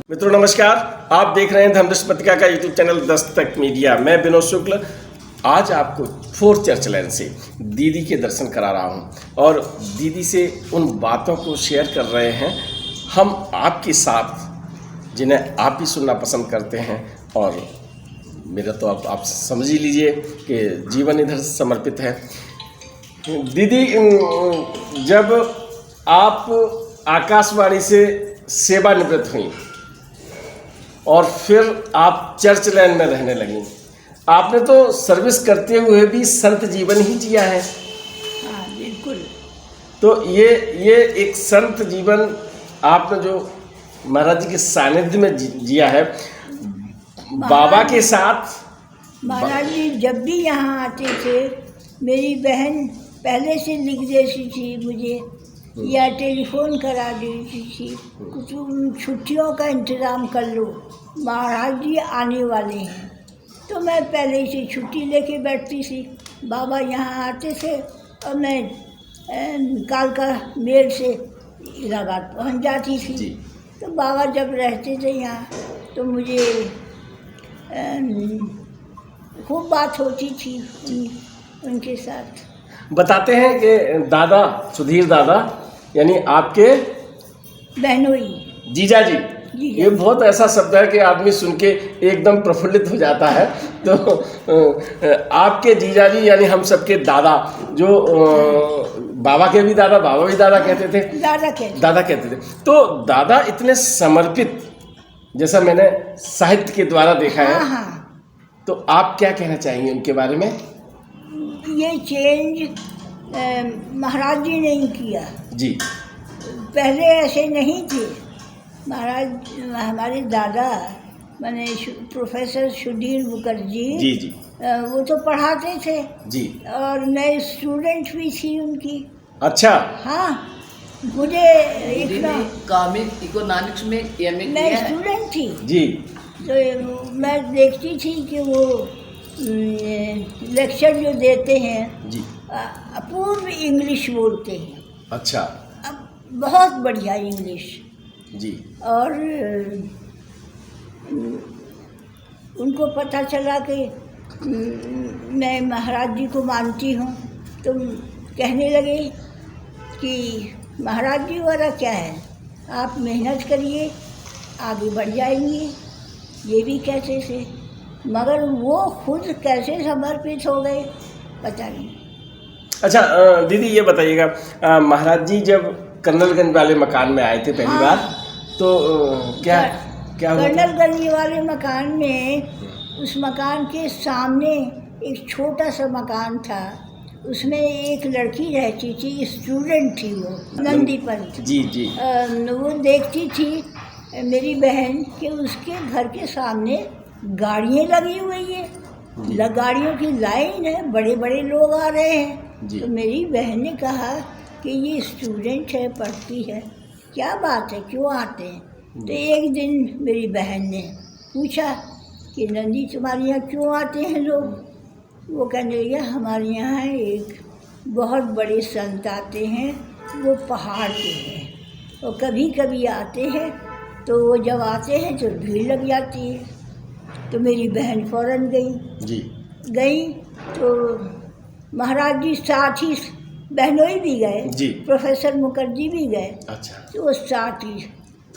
मित्रों नमस्कार, आप देख रहे हैं धर्मदर्शन पत्रिका का यूट्यूब चैनल दस्तक मीडिया। मैं विनोद शुक्ल आज आपको 4th चर्च लाइन से दीदी के दर्शन करा रहा हूं और दीदी से उन बातों को शेयर कर रहे हैं हम आपके साथ, जिन्हें आप भी सुनना पसंद करते हैं। और मेरा तो आप समझ ही लीजिए कि जीवन इधर समर्पित है। दीदी, जब आप आकाशवाणी से सेवानिवृत्त हुई और फिर आप चर्च लाइन में रहने लगी, आपने तो सर्विस करते हुए भी संत जीवन ही जिया है। हाँ बिल्कुल। तो ये एक संत जीवन आपने जो महाराज जी के सानिध्य में जिया है, बाबा के साथ। महाराज जी जब भी यहाँ आते थे, मेरी बहन पहले से लिख देती थी मुझे या टेलीफोन करा देती थी, कुछ छुट्टियों का इंतज़ाम कर लो, महाराज जी आने वाले हैं। तो मैं पहले से छुट्टी लेके बैठती थी। बाबा यहाँ आते थे और मैं निकाल कर मेल से इलाहाबाद पहुँच जाती थी। तो बाबा जब रहते थे यहाँ तो मुझे खूब बात होती थी उनके साथ। बताते हैं कि दादा सुधीर दादा यानी आपके बहनोई जीजा जी, ये बहुत ऐसा शब्द है कि आदमी सुन के एकदम प्रफुल्लित हो जाता है। तो आपके जीजा जी यानी हम सबके दादा, जो बाबा के भी दादा, बाबा भी दादा कहते थे, दादा कहते थे। तो दादा इतने समर्पित, जैसा मैंने साहित्य के द्वारा देखा है। हाँ। तो आप क्या कहना चाहेंगे उनके बारे में? ये चेंज महाराज जी ने ही किया जी। पहले ऐसे नहीं थे महाराज। हमारे दादा माने प्रोफेसर सुधीर मुखर्जी जी वो तो पढ़ाते थे जी, और मैं स्टूडेंट भी थी उनकी। अच्छा। हाँ, मुझे इकोनॉमिक इकोनॉमिक्स में एमए किया मैं है। स्टूडेंट थी जी। तो मैं देखती थी कि वो लेक्चर जो देते हैं जी, अपूर्व इंग्लिश बोलते हैं। अच्छा। अब बहुत बढ़िया इंग्लिश जी। और उनको पता चला कि मैं महाराज जी को मानती हूँ, तो कहने लगे कि महाराज जी वाला क्या है, आप मेहनत करिए आगे बढ़ जाएंगे, ये भी कहते थे। मगर वो खुद कैसे समर्पित हो गए पता नहीं। अच्छा दीदी ये बताइएगा, महाराज जी जब कर्नलगंज वाले मकान में आए थे पहली बार, तो क्या हुआ? कर्नलगंज वाले मकान में, उस मकान के सामने एक छोटा सा मकान था, उसमें एक लड़की रहती थी, स्टूडेंट थी वो, नंदी पंत जी जी। वो देखती थी मेरी बहन कि उसके घर के सामने गाड़ियाँ लगी हुई है, गाड़ियों की लाइन है, बड़े बड़े लोग आ रहे हैं। तो मेरी बहन ने कहा कि ये स्टूडेंट है, पढ़ती है, क्या बात है, क्यों आते हैं? तो एक दिन मेरी बहन ने पूछा कि नंदी तुम्हारे यहाँ क्यों आते हैं लोग? वो कहने लगे हमारे यहाँ एक बहुत बड़े संत आते हैं, वो पहाड़ के हैं और कभी कभी आते हैं, तो वो जब आते हैं तो भीड़ लग जाती है। तो मेरी बहन फ़ौरन गई तो महाराज जी साथ ही, बहनोई भी गए, प्रोफेसर मुखर्जी भी गए। अच्छा। तो वो साथ ही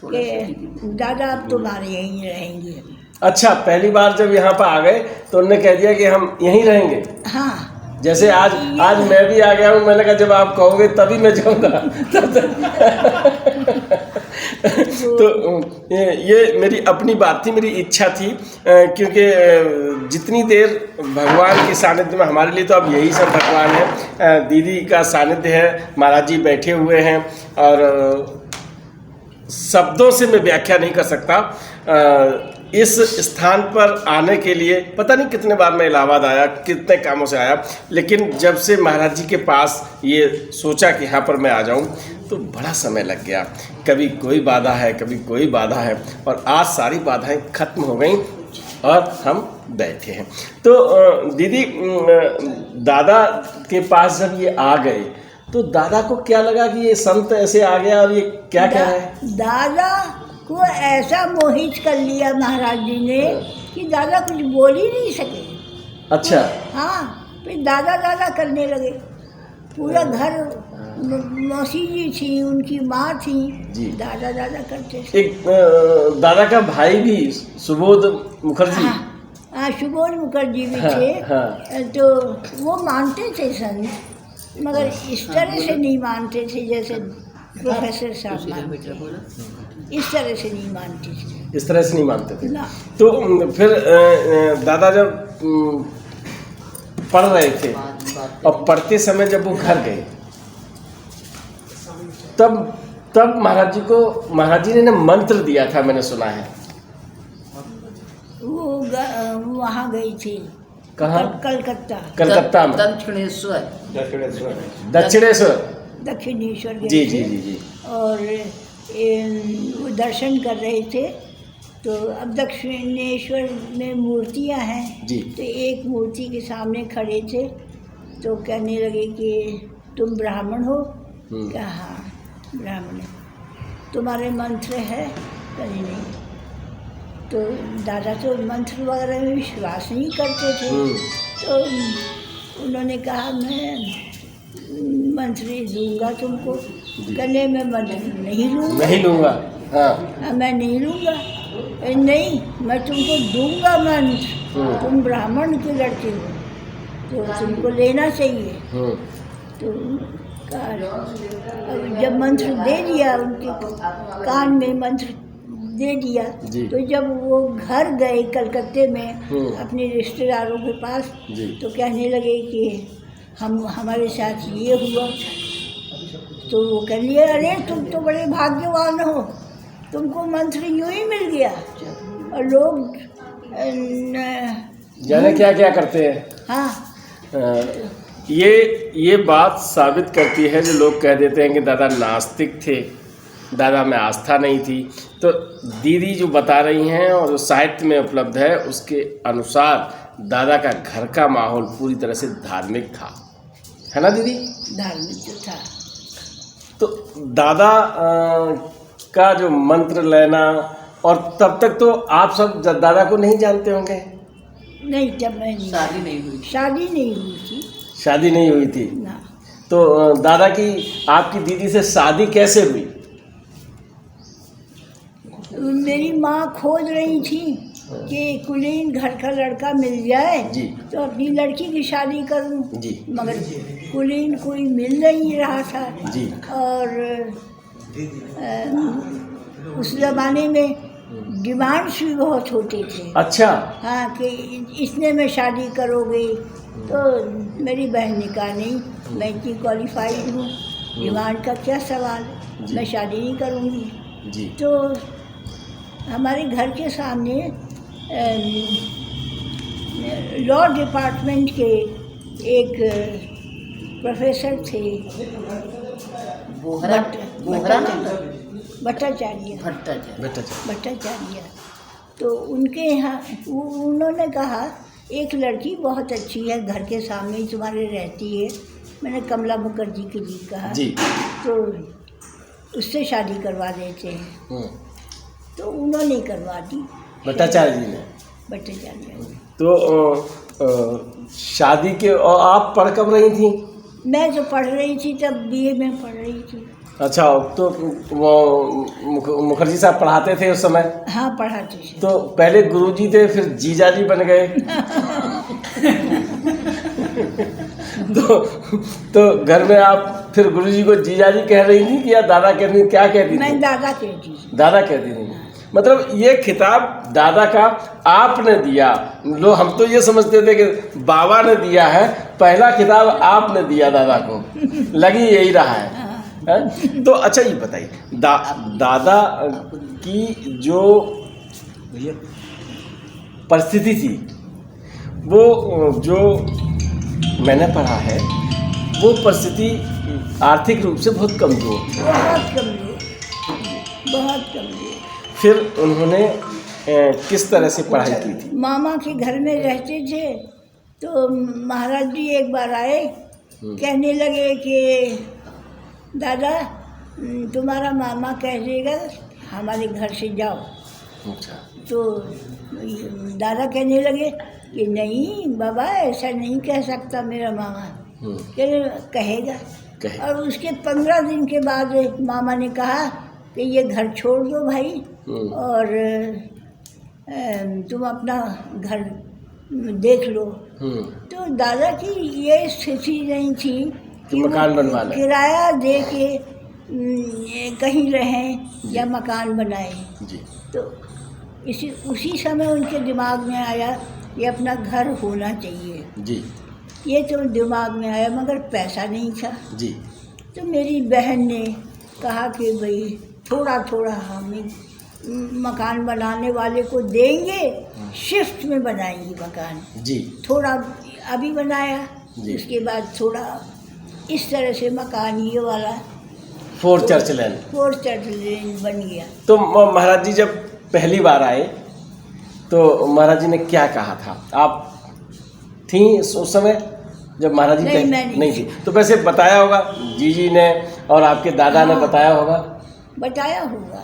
कि दादा अब तुम्हारे यहीं रहेंगे। अच्छा, पहली बार जब यहाँ पर आ गए तो उन्होंने कह दिया कि हम यहीं रहेंगे। हाँ, जैसे आज मैं भी आ गया हूँ, मैंने कहा जब आप कहोगे तभी मैं जाऊँगा। तो ये मेरी अपनी बात थी, मेरी इच्छा थी, क्योंकि जितनी देर भगवान के सानिध्य में, हमारे लिए तो अब यही सब भगवान है। दीदी का सानिध्य है, महाराज जी बैठे हुए हैं और शब्दों से मैं व्याख्या नहीं कर सकता। इस स्थान पर आने के लिए पता नहीं कितने बार मैं इलाहाबाद आया, कितने कामों से आया, लेकिन जब से महाराज जी के पास ये सोचा कि यहाँ पर मैं आ जाऊँ तो बड़ा समय लग गया। कभी कोई बाधा है, कभी कोई बाधा है, और आज सारी बाधाएं खत्म हो गई और हम बैठे हैं। तो दीदी, दादा के पास जब ये आ गए तो दादा को क्या लगा कि ये संत ऐसे आ गया और ये क्या कह रहा है? दादा को ऐसा मोहित कर लिया महाराज जी ने कि दादा कुछ बोल ही नहीं सके। अच्छा। हाँ, फिर दादा दादा करने लगे। पूरा घर, मौसी जी थी, उनकी माँ थी, जी। दादा दादा करते थे। एक दादा का भाई भी सुबोध मुखर्जी। हाँ, सुबोध मुखर्जी भी हाँ, थे। हाँ। तो वो मानते थे संत, मगर इस तरह से नहीं मानते थे जैसे प्रोफेसर साहब मानते थे। इस तरह से नहीं मानते थे। इस तरह से नहीं मानते थे। ना। तो फिर दादा जब पढ़ रहे थे और पढ़ते समय जब वो घर गए, तब महाराज जी ने ना मंत्र दिया था, मैंने सुना है। वो वहाँ गई थी। कहाँ? कलकत्ता में दक्षिणेश्वर। दक्षिणेश्वर गए जी थे। जी जी जी। और वो दर्शन कर रहे थे। तो अब दक्षिणेश्वर में मूर्तियाँ हैं जी। तो एक मूर्ति के सामने खड़े थे, तो कहने लगे कि तुम ब्राह्मण हो? क्या? हाँ, ब्राह्मण है। तुम्हारे मंत्र है? कहीं नहीं। तो दादा तो मंत्र वगैरह में विश्वास नहीं करते थे। तो उन्होंने कहा मैं मंत्र दूंगा तुमको। कहने मैं मंत्र नहीं लूँगा। हाँ। मैं नहीं लूँगा। नहीं, मैं तुमको दूंगा मंत्र। तुम ब्राह्मण के लड़के हो तो तुमको लेना चाहिए। तो अब जब मंत्र दे दिया, उनके कान में मंत्र दे दिया, तो जब वो घर गए कलकत्ते में अपने रिश्तेदारों के पास, तो कहने लगे कि हमारे साथ ये हुआ। तो वो कह लिए, अरे तुम तो बड़े भाग्यवान हो, तुमको मंत्र यूँ ही मिल गया। और लोग जाने क्या क्या करते हैं। हाँ। ये बात साबित करती है जो लोग कह देते हैं कि दादा नास्तिक थे, दादा में आस्था नहीं थी। तो दीदी जो बता रही हैं और जो साहित्य में उपलब्ध है उसके अनुसार दादा का घर का माहौल पूरी तरह से धार्मिक था, है ना दीदी? धार्मिक जो था। तो दादा का जो मंत्र लेना, और तब तक तो आप सब दादा को नहीं जानते होंगे? नहीं, जब मैं शादी नहीं हुई। शादी नहीं हुई थी। शादी नहीं हुई थी ना। तो दादा की आपकी दीदी से शादी कैसे हुई? मेरी माँ खोज रही थी कि कुलीन घर का लड़का मिल जाए जी। तो अपनी लड़की की शादी करूं। जी। मगर कुलीन कोई मिल नहीं रहा था। जी। और उस ज़माने में डिमांड्स भी बहुत होते थे। अच्छा। हाँ, कि इसने में शादी करोगे? तो मेरी बहन ने कहा नहीं, मैं इतनी क्वालिफाइड हूँ, डिमांड का क्या सवाल, मैं शादी नहीं करूँगी। जी। तो हमारे घर के सामने लॉ डिपार्टमेंट के एक प्रोफेसर थे, भट्टाचार्य। तो उनके यहाँ उन्होंने कहा एक लड़की बहुत अच्छी है, घर के सामने ही तुम्हारे रहती है। मैंने कमला मुखर्जी के लिए कहा जी। तो उससे शादी करवा देते हैं। तो उन्होंने करवा दी, भट्टाचार्य जी ने। भट्टाचार्य। तो शादी के, और आप पढ़ कब रही थी? मैं जो पढ़ रही थी तब बीए में पढ़ रही थी। अच्छा, तो वो मुखर्जी साहब पढ़ाते थे उस समय? हाँ, पढ़ाते थे। तो पहले गुरुजी थे, फिर जीजाजी बन गए। तो घर में आप फिर गुरुजी को जीजाजी कह रही थी कि या दादा कहती थी? क्या कहती थी? मैं दादा कहती थी। दादा कहती थी। मतलब ये खिताब दादा का आपने दिया। लोग हम तो ये समझते थे कि बाबा ने दिया है, पहला खिताब आपने दिया दादा को। लगी यही रहा है। तो अच्छा ये बताइए, दादा की जो परिस्थिति थी, वो जो मैंने पढ़ा है, वो परिस्थिति आर्थिक रूप से बहुत कमज़ोर थी। बहुत कमज़ोर। फिर उन्होंने किस तरह से पढ़ाई की थी? मामा के घर में रहते थे। तो महाराज जी एक बार आए, कहने लगे कि दादा तुम्हारा मामा कह देगा हमारे घर से जाओ। अच्छा। तो दादा कहने लगे कि नहीं बाबा, ऐसा नहीं कह सकता मेरा मामा। कहेगा। और उसके 15 दिन के बाद मामा ने कहा कि ये घर छोड़ दो भाई, और तुम अपना घर देख लो। तो दादा की ये स्थिति नहीं थी कि मकान बनवा लें, किराया दे के कहीं रहें या मकान बनाएं। जी। तो उसी समय उनके दिमाग में आया कि अपना घर होना चाहिए जी। ये तो दिमाग में आया, मगर पैसा नहीं था जी। तो मेरी बहन ने कहा कि भाई थोड़ा थोड़ा हम मकान बनाने वाले को देंगे, शिफ्ट में बनाएंगे मकान। जी। थोड़ा अभी बनाया, जी। उसके बाद थोड़ा इस तरह से मकान ये वाला 4 चर्च लेन बन गया। तो महाराज जी जब पहली बार आए तो महाराज जी ने क्या कहा था? आप थी उस समय जब महाराज जी? नहीं, मैं नहीं थी। तो वैसे बताया होगा जीजी ने और आपके दादा ने बताया होगा? बताया होगा।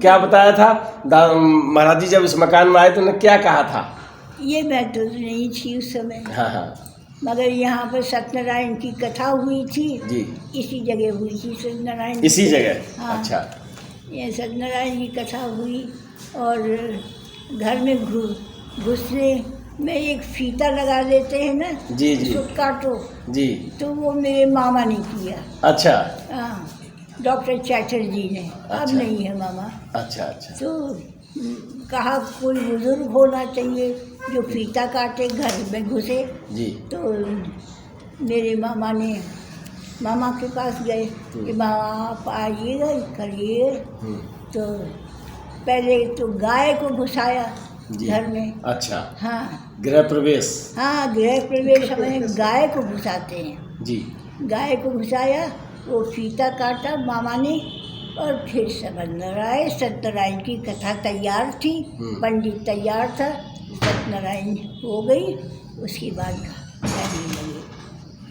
क्या बताया था? महाराज जी जब इस मकान में आए तो उन्होंने क्या कहा था? ये मैं तो नहीं थी उस समय। हाँ हाँ। मगर यहाँ पर सत्यनारायण की कथा हुई थी जी। इसी जगह हुई थी सत्यनारायण। इसी जगह? हाँ। अच्छा। ये सत्यनारायण की कथा हुई और घर में घुसने में एक फीता लगा देते हैं ना, जी जी, उसको काटो जी, तो वो मेरे मामा ने किया। अच्छा। हाँ, डॉक्टर चैटर्जी ने। अच्छा। अब नहीं है मामा। अच्छा अच्छा। तो कहा कोई बुजुर्ग होना चाहिए जो फीता काटे, घर में घुसे। जी। तो मेरे मामा के पास गए कि मामा आप आइएगा, करिए। तो पहले तो गाय को घुसाया घर में। अच्छा। हाँ, गृह प्रवेश। हाँ, गृह प्रवेश में गाय को घुसाते हैं। जी। गाय को घुसाया, वो फीता काटा मामा ने, और फिर समंदर आए। सत्यनारायण की कथा तैयार थी, पंडित तैयार था, सत्यनारायण हो गई। उसके बाद करने लगे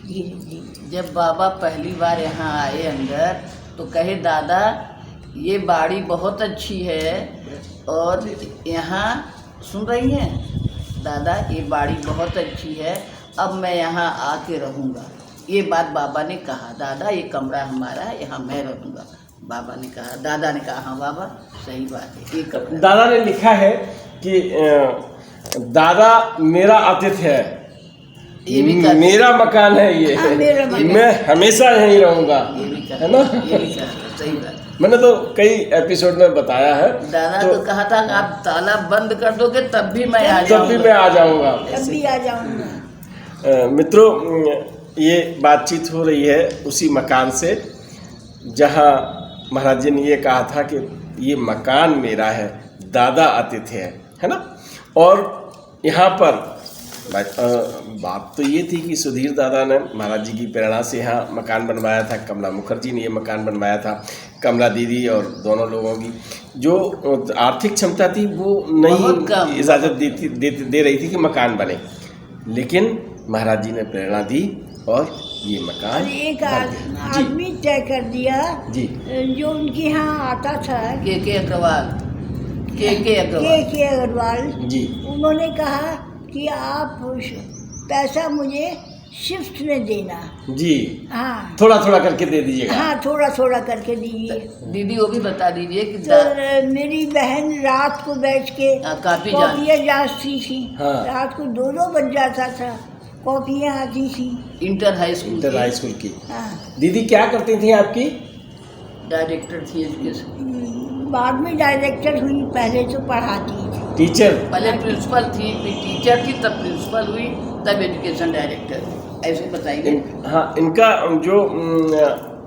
धीरे धीरे। जब बाबा पहली बार यहाँ आए अंदर तो कहे दादा ये बाड़ी बहुत अच्छी है, और यहाँ सुन रही हैं दादा, ये बाड़ी बहुत अच्छी है, अब मैं यहाँ आके रहूँगा। ये बात बाबा ने कहा, दादा ये कमरा हमारा है, यहाँ मैं रहूँगा। बाबा ने कहा, दादा ने कहा हाँ बाबा सही बात है, ये कमरा। दादा ने लिखा है कि दादा मेरा आतिथ्य है, ये भी मेरा मकान है ये, हाँ, मेरा मकान। मैं हमेशा यहीं रहूँगा, है ना? ये भी कहा, सही बात। मैंने तो कई एपिसोड में बताया है। दादा तो कहा था कि आप ताला बंद कर दोगे तब भी मैं आ तब भी मैं आ जाऊँगा। तब भी आ जाऊँगा। मित्रों, ये बातचीत हो रही है उसी मकान से जहाँ महाराज जी ने ये कहा था कि ये मकान मेरा है, दादा आतिथ्य है ना? और यहाँ पर बात तो ये थी कि सुधीर दादा ने महाराज जी की प्रेरणा से यहाँ मकान बनवाया था। कमला मुखर्जी ने ये मकान बनवाया था। कमला दीदी और दोनों लोगों की जो आर्थिक क्षमता थी वो नहीं इजाज़त दे रही थी कि मकान बने, लेकिन महाराज जी ने प्रेरणा दी और ये मकान। एक आदमी तय कर दिया जी, जो उनके यहाँ आता था, के अग्रवाल जी। उन्होंने कहा कि आप पैसा मुझे शिफ्ट में देना। जी। हाँ, थोड़ा थोड़ा करके दे दीजिएगा। हाँ, थोड़ा थोड़ा करके दीजिए। दीदी वो भी बता दीजिए कि तो मेरी बहन रात को बैठ के कॉपियाँ जांचती थी। हाँ। रात को 2 बज जाता था, कॉपियाँ आती थी। इंटर हाई स्कूल की। हाँ। दीदी क्या करती थी आपकी? डायरेक्टर थी एजुकेशन। बाद में डायरेक्टर हुई, पहले तो पढ़ाती थी। टीचर? पहले प्रिंसिपल थी, फिर टीचर थी, तब प्रिंसिपल हुई, तब एजुकेशन डायरेक्टर। ऐसे बताइए। हाँ, इनका जो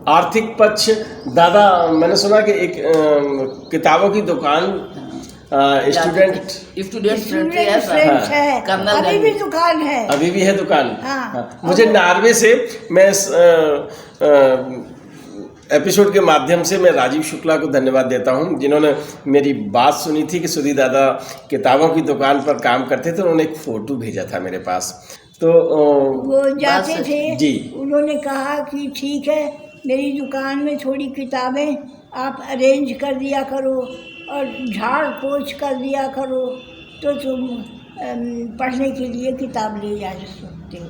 आर्थिक पक्ष, दादा मैंने सुना कि एक किताबों की दुकान स्टूडेंट है, अभी भी दुकान है। अभी भी है दुकान। हाँ। मुझे नार्वे से मैं एपिसोड के माध्यम से मैं राजीव शुक्ला को धन्यवाद देता हूं, जिन्होंने मेरी बात सुनी थी कि सुधीर दादा किताबों की दुकान पर काम करते थे। उन्होंने एक फ़ोटो भेजा था मेरे पास। तो वो जाते थे जी। उन्होंने कहा कि ठीक है, मेरी दुकान में थोड़ी किताबें आप अरेंज कर दिया करो और झाड़ पोछ कर दिया करो, तो तुम पढ़ने के लिए किताब ले जा सकते हो।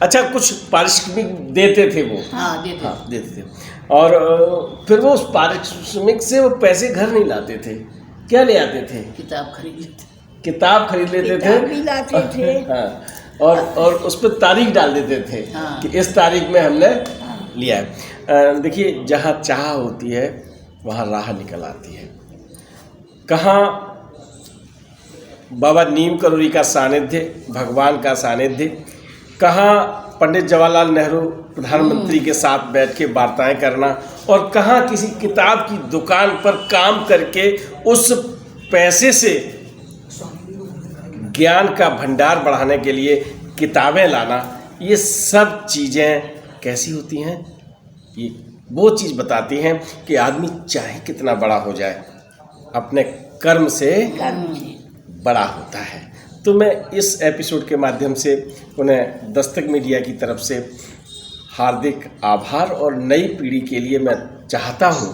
अच्छा, कुछ पारिश्रमिक देते थे वो? हाँ देते। हाँ देते थे। और फिर वो उस पारिश्रमिक से वो पैसे घर नहीं लाते थे, क्या ले आते थे? किताब खरीद लेते। किताब खरीद लेते किताब थे भी लाते थे। हाँ, और उस पर तारीख डाल देते थे हाँ। कि इस तारीख में हमने लिया है। देखिए, जहाँ चाह होती है वहाँ राह निकल आती है। कहाँ बाबा नीम करोली का सानिध्य, भगवान का सानिध्य, कहाँ पंडित जवाहरलाल नेहरू प्रधानमंत्री के साथ बैठ के वार्ताएं करना, और कहाँ किसी किताब की दुकान पर काम करके उस पैसे से ज्ञान का भंडार बढ़ाने के लिए किताबें लाना। ये सब चीज़ें कैसी होती हैं? ये वो चीज़ बताती हैं कि आदमी चाहे कितना बड़ा हो जाए, अपने कर्म से बड़ा होता है। तो मैं इस एपिसोड के माध्यम से उन्हें दस्तक मीडिया की तरफ से हार्दिक आभार, और नई पीढ़ी के लिए मैं चाहता हूँ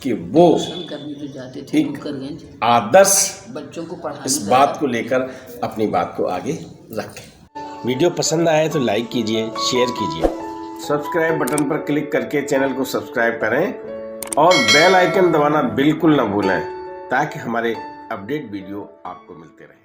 कि वो करने तो जाते थे मुकरगंज, आदर्श बच्चों को पढ़ाने इस बात को लेकर अपनी बात को आगे रखें। वीडियो पसंद आए तो लाइक कीजिए, शेयर कीजिए, सब्सक्राइब बटन पर क्लिक करके चैनल को सब्सक्राइब करें और बेल आइकन दबाना बिल्कुल ना भूलें, ताकि हमारे अपडेट वीडियो आपको मिलते रहें।